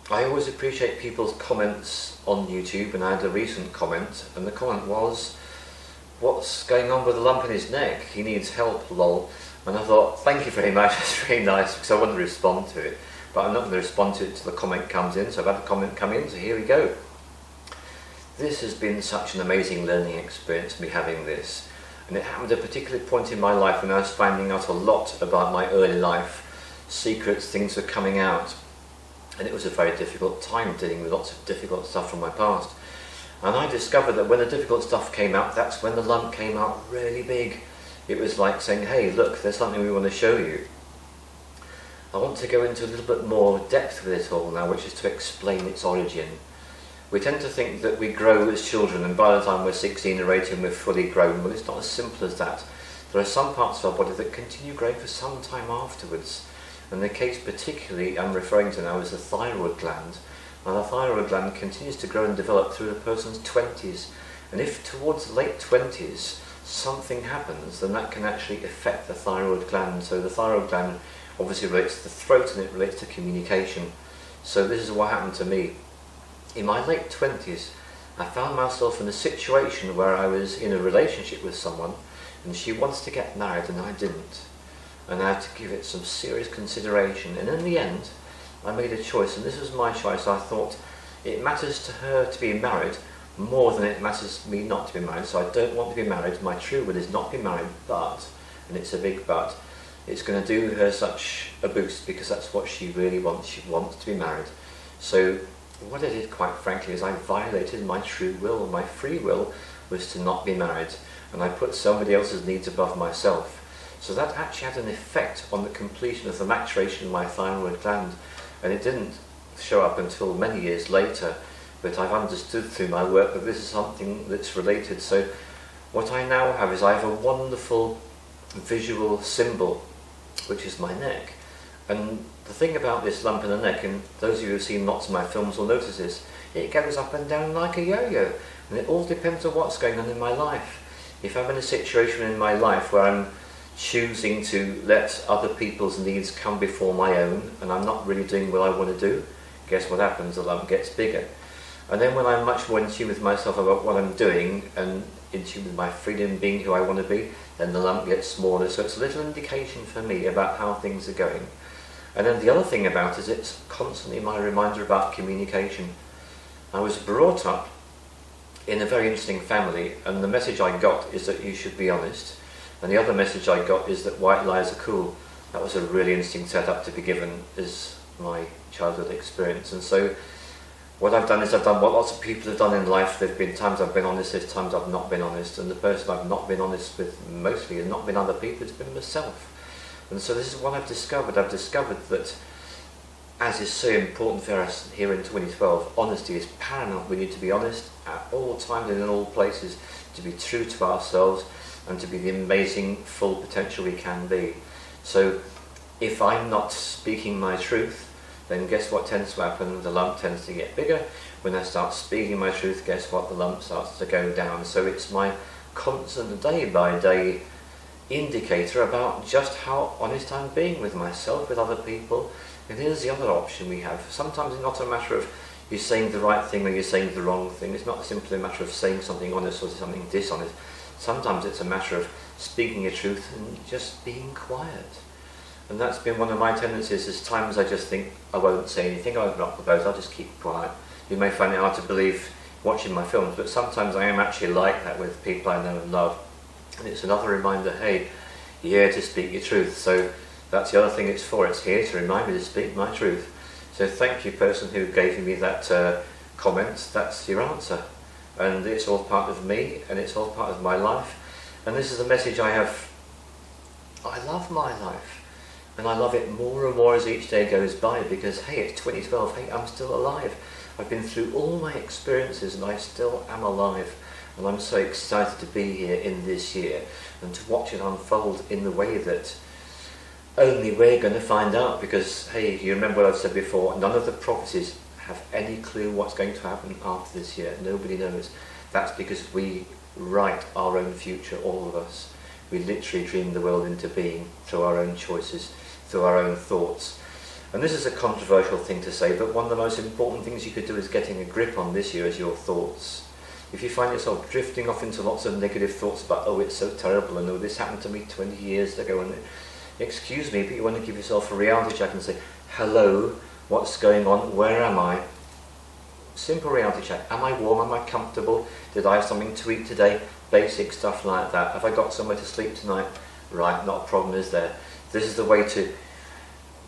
I always appreciate people's comments on YouTube, and I had a recent comment, and the comment was, "What's going on with the lump in his neck? He needs help, lol." And I thought, thank you very much, that's very nice, because I wanted to respond to it, but I'm not going to respond to it until the comment comes in, so I've had the comment come in, so here we go. This has been such an amazing learning experience, me having this, and it happened at a particular point in my life when I was finding out a lot about my early life, secrets, things were coming out, and it was a very difficult time dealing with lots of difficult stuff from my past. And I discovered that when the difficult stuff came out, that's when the lump came out really big. It was like saying, hey, look, there's something we want to show you. I want to go into a little bit more depth with it all now, which is to explain its origin. We tend to think that we grow as children, and by the time we're 16 or 18 we're fully grown. Well, it's not as simple as that. There are some parts of our body that continue growing for some time afterwards. And the case particularly I'm referring to now is the thyroid gland. Now the thyroid gland continues to grow and develop through a person's 20s. And if towards the late 20s something happens, then that can actually affect the thyroid gland. So the thyroid gland obviously relates to the throat, and it relates to communication. So this is what happened to me. In my late 20s, I found myself in a situation where I was in a relationship with someone, and she wants to get married and I didn't. And I had to give it some serious consideration. And in the end, I made a choice, and this was my choice. I thought it matters to her to be married more than it matters to me not to be married. So I don't want to be married. My true will is not to be married, but, and it's a big but, it's going to do her such a boost because that's what she really wants. She wants to be married. So what I did, quite frankly, is I violated my true will. My free will was to not be married, and I put somebody else's needs above myself. So that actually had an effect on the completion of the maturation of my thyroid gland, and it didn't show up until many years later, but I've understood through my work that this is something that's related. So what I now have is I have a wonderful visual symbol, which is my neck. And the thing about this lump in the neck, and those of you who have seen lots of my films will notice this, it goes up and down like a yo-yo, and it all depends on what's going on in my life. If I'm in a situation in my life where I'm choosing to let other people's needs come before my own, and I'm not really doing what I want to do, guess what happens? The lump gets bigger. And then when I'm much more in tune with myself about what I'm doing, and in tune with my freedom, being who I want to be, then the lump gets smaller. So it's a little indication for me about how things are going. And then the other thing about it is it's constantly my reminder about communication. I was brought up in a very interesting family, and the message I got is that you should be honest. And the other message I got is that white lies are cool. That was a really interesting setup to be given as my childhood experience. And so what I've done is I've done what lots of people have done in life. There have been times I've been honest, there's times I've not been honest. And the person I've not been honest with mostly has not been other people, it's been myself. And so this is what I've discovered. I've discovered that, as is so important for us here in 2012, honesty is paramount. We need to be honest at all times and in all places, to be true to ourselves, and to be the amazing full potential we can be. So if I'm not speaking my truth, then guess what tends to happen? The lump tends to get bigger. When I start speaking my truth, guess what? The lump starts to go down. So it's my constant day by day indicator about just how honest I'm being with myself, with other people. And here's the other option we have. Sometimes it's not a matter of you're saying the right thing or you're saying the wrong thing. It's not simply a matter of saying something honest or something dishonest. Sometimes it's a matter of speaking your truth and just being quiet. And that's been one of my tendencies. There's times I just think I won't say anything, I won't rock the boat, I'll just keep quiet. You may find it hard to believe watching my films, but sometimes I am actually like that with people I know and love. And it's another reminder, hey, you're here to speak your truth. So that's the other thing it's for. It's here to remind me to speak my truth. So thank you, person who gave me that comment. That's your answer. And it's all part of me, and it's all part of my life. And this is the message I have. I love my life, and I love it more and more as each day goes by, because hey, it's 2012, hey, I'm still alive. I've been through all my experiences and I still am alive. And I'm so excited to be here in this year and to watch it unfold in the way that only we're going to find out, because hey, you remember what I've said before, none of the prophecies have any clue what's going to happen after this year. Nobody knows. That's because we write our own future, all of us. We literally dream the world into being through our own choices, through our own thoughts. And this is a controversial thing to say, but one of the most important things you could do is getting a grip on this year is your thoughts. If you find yourself drifting off into lots of negative thoughts about, oh, it's so terrible, and oh, this happened to me 20 years ago, and excuse me, but you want to give yourself a reality check and say, hello, what's going on, where am I? Simple reality check. Am I warm? Am I comfortable? Did I have something to eat today? Basic stuff like that. Have I got somewhere to sleep tonight? Right, not a problem, is there? This is the way to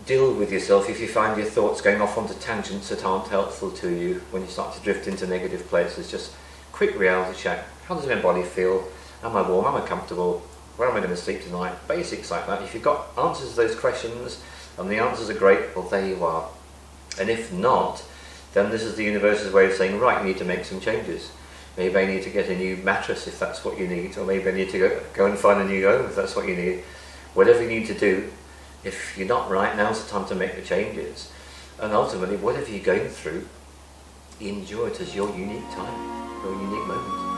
deal with yourself if you find your thoughts going off onto tangents that aren't helpful to you when you start to drift into negative places. Just quick reality check. How does my body feel? Am I warm? Am I comfortable? Where am I going to sleep tonight? Basics like that. If you've got answers to those questions and the answers are great, well, there you are. And if not, then this is the universe's way of saying, right, you need to make some changes. Maybe I need to get a new mattress if that's what you need, or maybe I need to go and find a new home if that's what you need. Whatever you need to do, if you're not right, now's the time to make the changes. And ultimately, whatever you're going through, enjoy it as your unique time, your unique moment.